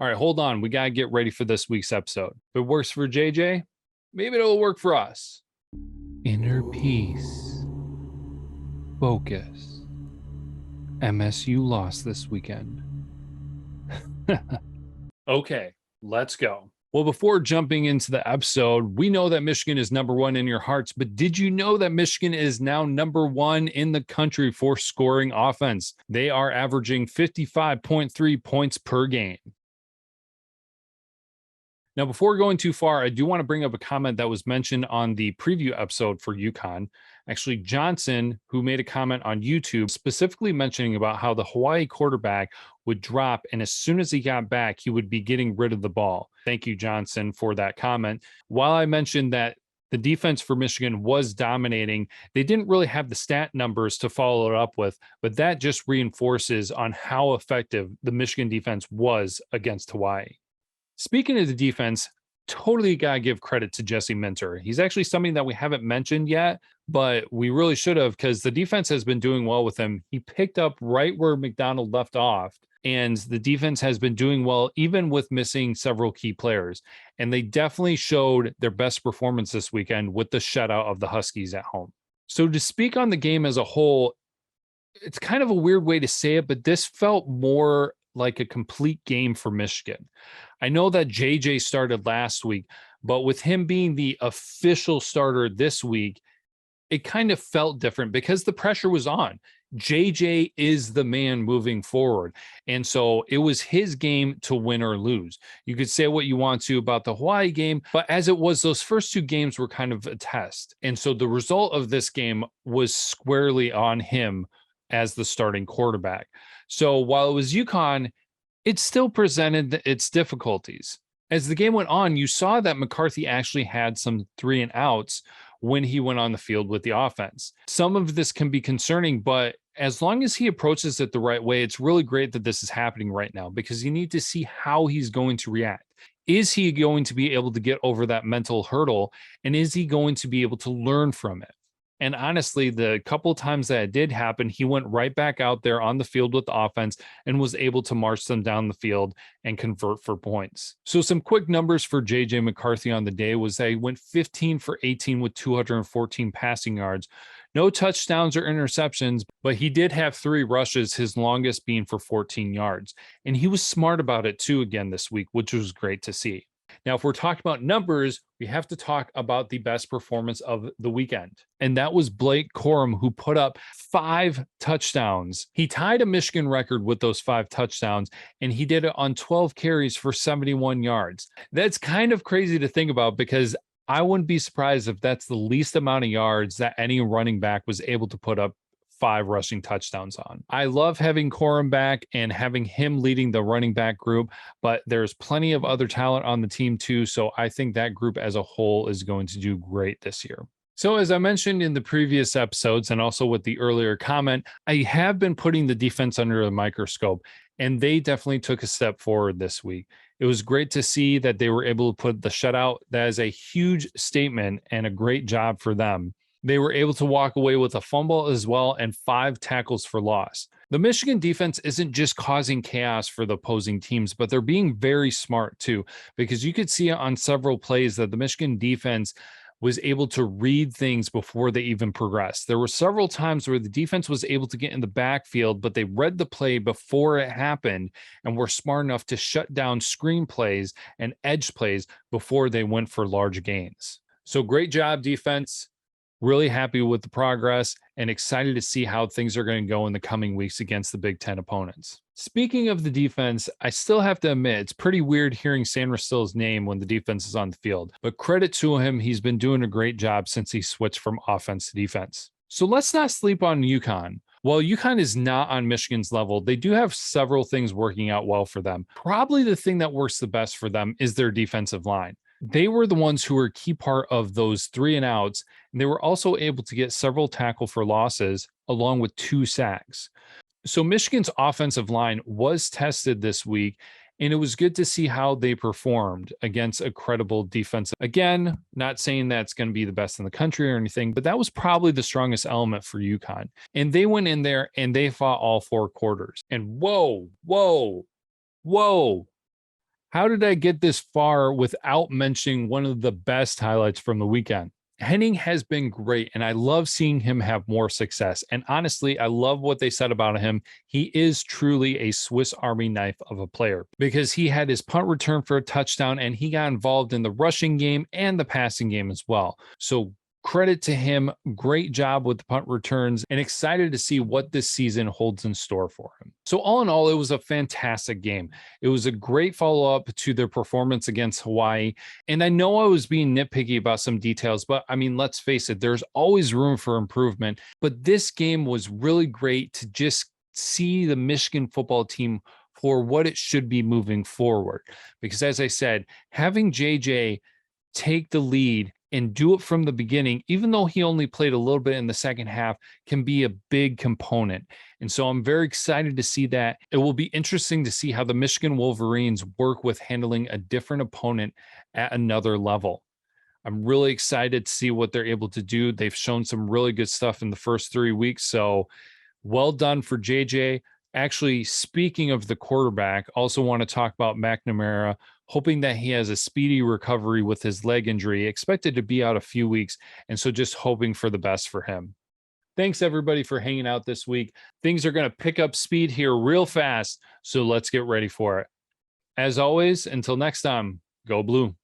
All right, hold on. We got to get ready for this week's episode. If it works for JJ, maybe it'll work for us. Inner peace. Focus. MSU lost this weekend. Okay, let's go. Well, before jumping into the episode, we know that Michigan is number one in your hearts, but did you know that Michigan is now number one in the country for scoring offense? They are averaging 55.3 points per game. Now, before going too far, I do want to bring up a comment that was mentioned on the preview episode for Uconn. Actually, Johnson, who made a comment on YouTube, specifically mentioning about how the Hawaii quarterback would drop, and as soon as he got back, he would be getting rid of the ball. Thank you, Johnson, for that comment. While I mentioned that the defense for Michigan was dominating, they didn't really have the stat numbers to follow it up with, but that just reinforces on how effective the Michigan defense was against Hawaii. Speaking of the defense, totally got to give credit to Jesse Minter. He's actually something that we haven't mentioned yet, but we really should have, because the defense has been doing well with him. He picked up right where McDonald left off, and the defense has been doing well, even with missing several key players. And they definitely showed their best performance this weekend with the shutout of the Huskies at home. So to speak on the game as a whole, it's kind of a weird way to say it, but this felt more like a complete game for Michigan. I know that JJ started last week, but with him being the official starter this week, it kind of felt different because the pressure was on. JJ is the man moving forward. And so it was his game to win or lose. You could say what you want to about the Hawaii game, but as it was, those first two games were kind of a test. And so the result of this game was squarely on him as the starting quarterback. So while it was Uconn, it still presented its difficulties. As the game went on, you saw that McCarthy actually had some 3 and outs when he went on the field with the offense. Some of this can be concerning, but as long as he approaches it the right way, it's really great that this is happening right now, because you need to see how he's going to react. Is he going to be able to get over that mental hurdle? And is he going to be able to learn from it? And honestly, the couple of times that it did happen, he went right back out there on the field with the offense and was able to march them down the field and convert for points. So some quick numbers for JJ McCarthy on the day was that he went 15 for 18 with 214 passing yards. No touchdowns or interceptions, but he did have 3 rushes, his longest being for 14 yards. And he was smart about it too again this week, which was great to see. Now, if we're talking about numbers, we have to talk about the best performance of the weekend. And that was Blake Corum, who put up 5 touchdowns. He tied a Michigan record with those 5 touchdowns, and he did it on 12 carries for 71 yards. That's kind of crazy to think about, because I wouldn't be surprised if that's the least amount of yards that any running back was able to put up 5 rushing touchdowns on. I love having Corum back and having him leading the running back group, but there's plenty of other talent on the team too. So I think that group as a whole is going to do great this year. So as I mentioned in the previous episodes, and also with the earlier comment, I have been putting the defense under a microscope, and they definitely took a step forward this week. It was great to see that they were able to put the shutout. That is a huge statement and a great job for them. They were able to walk away with a fumble as well and 5 tackles for loss. The Michigan defense isn't just causing chaos for the opposing teams, but they're being very smart too, because you could see on several plays that the Michigan defense was able to read things before they even progressed. There were several times where the defense was able to get in the backfield, but they read the play before it happened and were smart enough to shut down screen plays and edge plays before they went for large gains. So great job, defense. Really happy with the progress and excited to see how things are going to go in the coming weeks against the Big Ten opponents. Speaking of the defense, I still have to admit, it's pretty weird hearing Sandra Still's name when the defense is on the field, but credit to him, he's been doing a great job since he switched from offense to defense. So let's not sleep on Uconn. While Uconn is not on Michigan's level, they do have several things working out well for them. Probably the thing that works the best for them is their defensive line. They were the ones who were a key part of those 3 and outs, and they were also able to get several tackle for losses along with 2 sacks. So Michigan's offensive line was tested this week, and it was good to see how they performed against a credible defense. Again, not saying that's going to be the best in the country or anything, but that was probably the strongest element for Uconn. And they went in there and they fought all 4 quarters. And whoa, How did I get this far without mentioning one of the best highlights from the weekend? Henning has been great, and I love seeing him have more success. And honestly, I love what they said about him. He is truly a Swiss Army knife of a player because he had his punt return for a touchdown and he got involved in the rushing game and the passing game as well. So credit to him. Great job with the punt returns and excited to see what this season holds in store for him. So, all in all, it was a fantastic game. It was a great follow up to their performance against Hawaii. And I know I was being nitpicky about some details, but I mean, let's face it, there's always room for improvement. But this game was really great to just see the Michigan football team for what it should be moving forward. Because as I said, having JJ take the lead and do it from the beginning, even though he only played a little bit in the second half, can be a big component. And so I'm very excited to see that. It will be interesting to see how the Michigan Wolverines work with handling a different opponent at another level. I'm really excited to see what they're able to do. They've shown some really good stuff in the first 3 weeks. So well done for JJ. Actually, speaking of the quarterback, also want to talk about McNamara, hoping that he has a speedy recovery with his leg injury, expected to be out a few weeks. And so just hoping for the best for him. Thanks everybody for hanging out this week. Things are going to pick up speed here real fast. So let's get ready for it. As always, until next time, go blue.